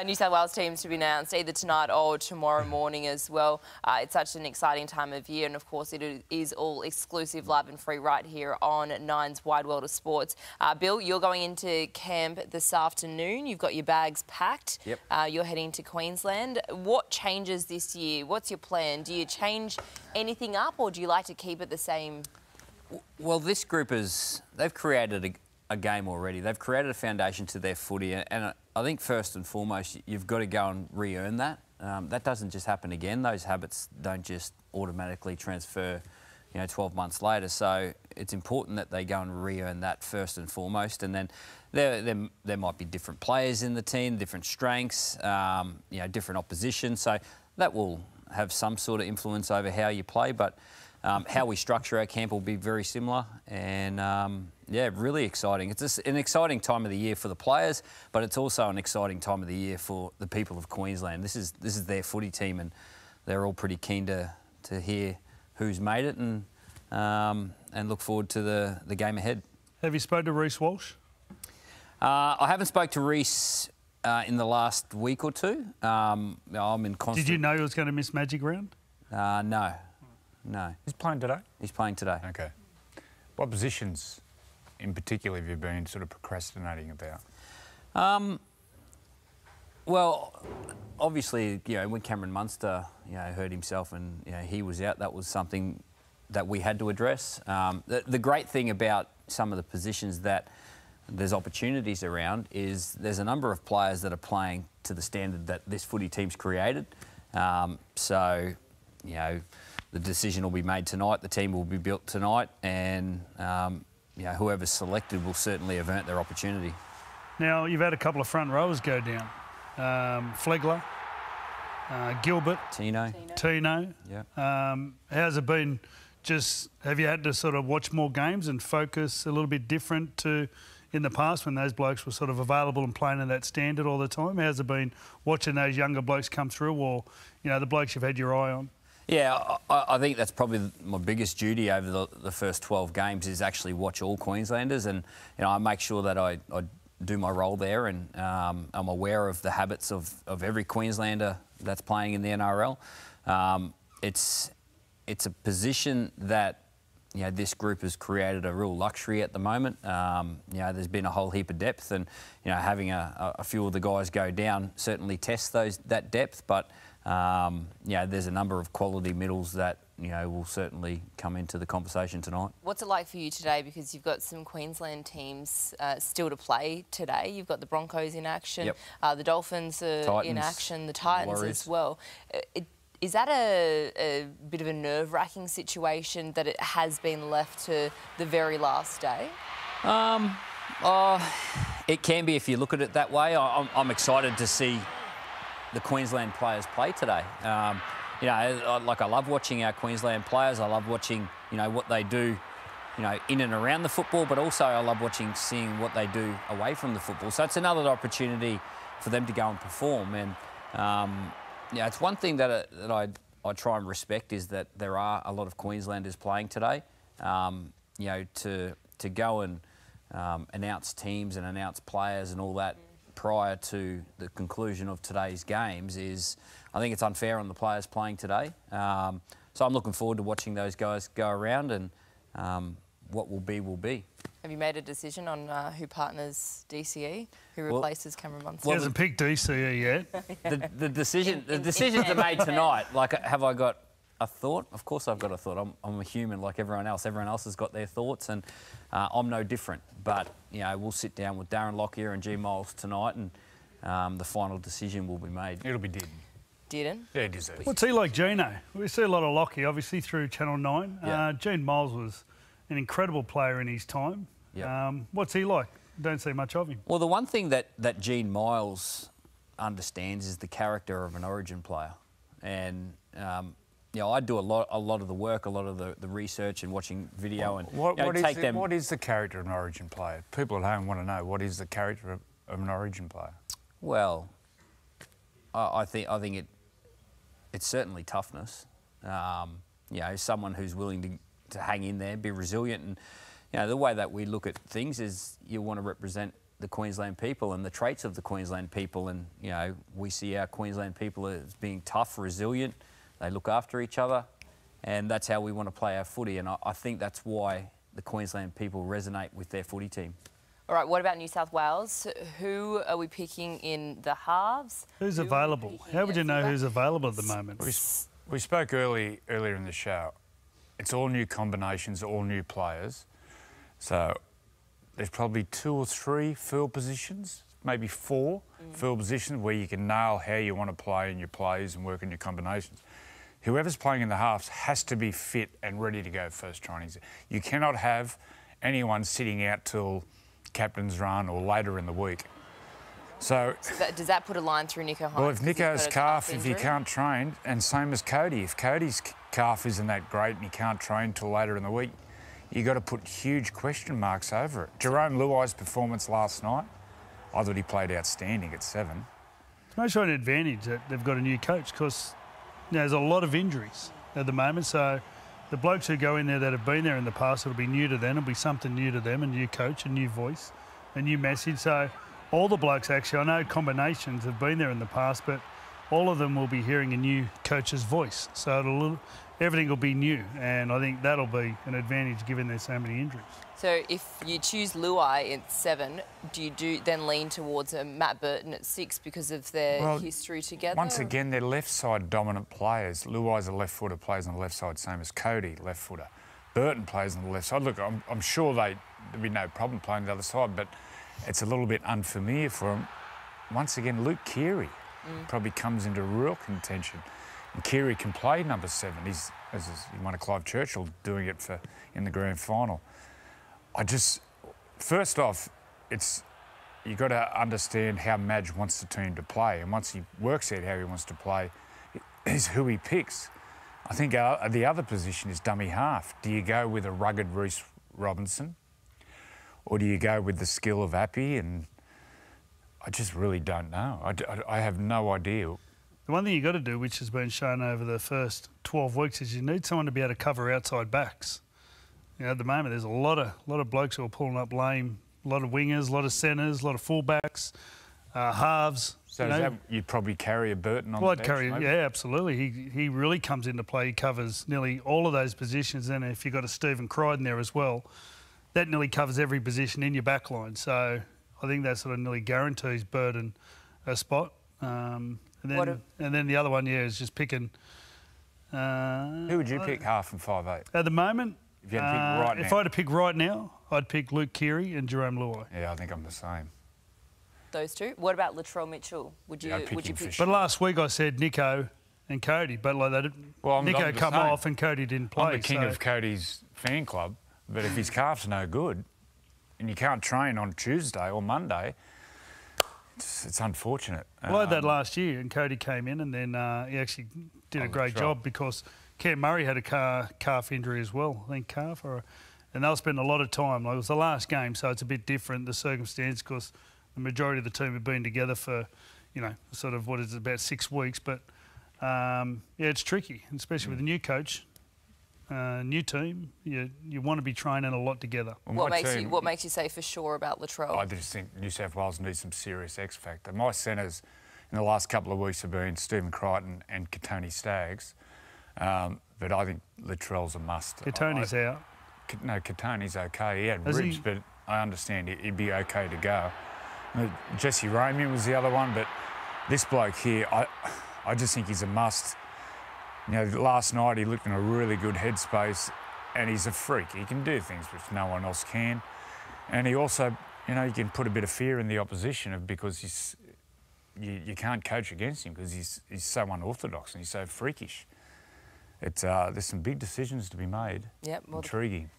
New South Wales teams to be announced either tonight or tomorrow morning as well. It's such an exciting time of year, and of course it is all exclusive, live and free right here on Nine's Wide World of Sports. Bill, you're going into camp this afternoon. You've got your bags packed. Yep. You're heading to Queensland. What changes this year? What's your plan? Do you change anything up, or do you like to keep it the same? Well, this group they've created a game already. They've created a foundation to their footy, and I think first and foremost, you've got to go and re-earn that. That doesn't just happen again. Those habits don't just automatically transfer, 12 months later. So it's important that they go and re-earn that first and foremost. And then there might be different players in the team, different strengths, different opposition. So that will have some sort of influence over how you play, but how we structure our camp will be very similar, and yeah, really exciting. It's an exciting time of the year for the players, but it's also an exciting time of the year for the people of Queensland. This is their footy team, and they're all pretty keen to hear who's made it, and look forward to the game ahead. Have you spoken to Reece Walsh? I haven't spoke to Reece in the last week or two. I'm in constant... Did you know he was going to miss Magic Round? No. He's playing today? He's playing today. Okay. What positions in particular have you been sort of procrastinating about? Well, obviously, when Cameron Munster, hurt himself and he was out, that was something that we had to address. The great thing about some of the positions that there's opportunities around is there's a number of players that are playing to the standard that this footy team's created. The decision will be made tonight, the team will be built tonight, and whoever's selected will certainly have earned their opportunity. Now, you've had a couple of front rowers go down. Flegler, Gilbert, Tino. Yeah. How's it been? Have you had to sort of watch more games and focus a little bit different to in the past when those blokes were sort of available and playing in that standard all the time? How's it been watching those younger blokes come through, or, the blokes you've had your eye on? Yeah, I think that's probably my biggest duty over the first 12 games is actually watch all Queenslanders, and I make sure that I do my role there, and I'm aware of the habits of every Queenslander that's playing in the NRL. It's a position that this group has created a real luxury at the moment. There's been a whole heap of depth, and having a few of the guys go down certainly tests that depth, but there's a number of quality middles that will certainly come into the conversation tonight. What's it like for you today? Because you've got some Queensland teams still to play today. You've got the Broncos in action, yep. The Dolphins are Titans, in action, the Titans Warriors as well. Is that a bit of a nerve-wracking situation that it has been left to the very last day? It can be if you look at it that way. I'm excited to see the Queensland players play today. I love watching our Queensland players. I love watching, what they do, in and around the football, but also I love seeing what they do away from the football. So it's another opportunity for them to go and perform. And it's one thing that I try and respect is that there are a lot of Queenslanders playing today. To go and announce teams and announce players and all that prior to the conclusion of today's games I think it's unfair on the players playing today. So I'm looking forward to watching those guys go around, and what will be will be. Have you made a decision on who partners DCE, who replaces Cameron Munster? He hasn't picked DCE yet. The decisions are made tonight. Have I got a thought? Of course I've got a thought. I'm a human like everyone else. Everyone else has got their thoughts, and I'm no different. But, we'll sit down with Darren Lockyer and G. Miles tonight, and the final decision will be made. It'll be Didden. Didden? Yeah, he deserves it. What's he like, Gino? We see a lot of Lockyer, obviously, through Channel 9. Yeah. Gene Miles was an incredible player in his time. Yeah. What's he like? Don't see much of him. Well, the one thing that Gene Miles understands is the character of an Origin player. And, I do a lot of the work, a lot of the research and watching video. What is the character of an Origin player? People at home want to know, what is the character of an Origin player? Well, I think it's certainly toughness. Someone who's willing to hang in there, be resilient, and the way that we look at things is you want to represent the Queensland people and the traits of the Queensland people. And, you know, we see our Queensland people as being tough, resilient. They look after each other. And that's how we want to play our footy. And I think that's why the Queensland people resonate with their footy team. All right, what about New South Wales? Who are we picking in the halves? Who's available? How would you know who's available at the moment? We spoke earlier in the show. It's all new combinations, all new players. So there's probably 2 or 3 field positions, maybe 4 field positions where you can nail how you want to play in your plays and work in your combinations. Whoever's playing in the halves has to be fit and ready to go first trainings. You cannot have anyone sitting out till captain's run or later in the week. So does that put a line through Nico Hines? Well, if Nico's calf, if he can't train, and same as Cody, if Cody's calf isn't that great and he can't train till later in the week, you've got to put huge question marks over it. Jerome Luai's performance last night, I thought he played outstanding at 7. It's most an advantage that they've got a new coach because there's a lot of injuries at the moment. So the blokes who go in there that have been there in the past, it'll be new to them. It'll be something new to them, a new coach, a new voice, a new message. So all the blokes actually, I know combinations have been there in the past, but all of them will be hearing a new coach's voice. So everything will be new, and I think that'll be an advantage given there's so many injuries. So if you choose Luai at 7, do you then lean towards Matt Burton at 6 because of their history together? Once again, they're left side dominant players. Luai's a left footer, plays on the left side, same as Cody, left footer. Burton plays on the left side. Look, I'm sure there'd be no problem playing the other side, but it's a little bit unfamiliar for him. Once again, Luke Keary probably comes into real contention. And Keary can play number 7. He's won a Clive Churchill doing it in the grand final. First off, you've got to understand how Madge wants the team to play, and once he works out how he wants to play, is who he picks. I think the other position is dummy half. Do you go with a rugged Reece Robinson, or do you go with the skill of Appy? And I just really don't know. I have no idea. The one thing you've got to do, which has been shown over the first 12 weeks, is you need someone to be able to cover outside backs. You know, at the moment, there's a lot of blokes who are pulling up lame, a lot of wingers, a lot of centres, a lot of fullbacks, halves. So you'd probably carry a Burton on the bench, maybe? Yeah, absolutely. He really comes into play. He covers nearly all of those positions. And if you've got a Stephen Crichton there as well, that nearly covers every position in your back line. So I think that sort of nearly guarantees Burton a spot. And then the other one, is just picking... Who would you pick, half and 5'8"? At the moment... If you had to pick right now. If I had to pick right now, I'd pick Luke Keary and Jerome Luai. Yeah, I think I'm the same. Those two. What about Latrell Mitchell? Would you pick? But last week I said Nico and Cody, but like that, Nico come off and Cody didn't play. I'm the king of Cody's fan club, but if his calf's no good and you can't train on Tuesday or Monday, it's unfortunate. Well, I had that last year, and Cody came in, and then he actually did a great job because Cam Murray had a calf injury as well, I think and they'll spend a lot of time. Like, it was the last game, so it's a bit different, the circumstance, because the majority of the team have been together for, sort of, about 6 weeks. But, it's tricky, especially with a new coach, new team. You want to be training a lot together. What makes you say for sure about Latrell? I just think New South Wales needs some serious X factor. My centres in the last couple of weeks have been Stephen Crichton and Katoni Staggs. But I think Latrell's a must. Katoni's out. No, Katoni's okay. He had ribs, but I understand he'd be okay to go. Jesse Ramien was the other one, but this bloke here, I just think he's a must. Last night he looked in a really good headspace, and he's a freak. He can do things which no one else can. And he also, you can put a bit of fear in the opposition because you can't coach against him because he's so unorthodox and he's so freakish. There's some big decisions to be made. Yep. Intriguing.